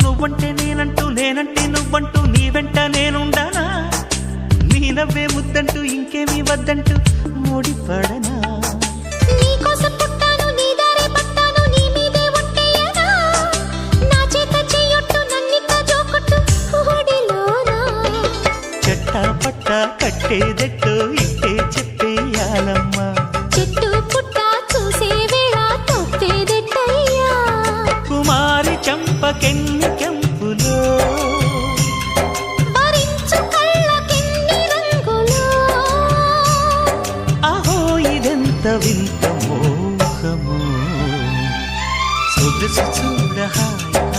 నువ్వంటే నేనంటూ నేనంటే నువ్వంటూ నీ వెంట నేనుండానా నీ నవ్వే ముద్దంటూ ఇంకేమీ వద్దంటూ ముడిపడనా నీకోసం పుట్టాను నీ దారే పట్టాను నీ మీదే ఒట్టేయనా నా చేత చెయ్యొట్టు నన్నిక జోకొట్టు ఓడిలోనా చెట్టా పట్టా కట్టేదెట్టో ఇట్టే చెప్పేయాలమ్మా చెట్టు పుట్ట చూసే వేళ తప్పేదెట్టయ్యా కుమారి చంపకెన్ని కెంపులో భరించు కళ్ళకెన్ని రంగులో అహో ఇదెంత వింత మోహము సొగసు చూడ హాయి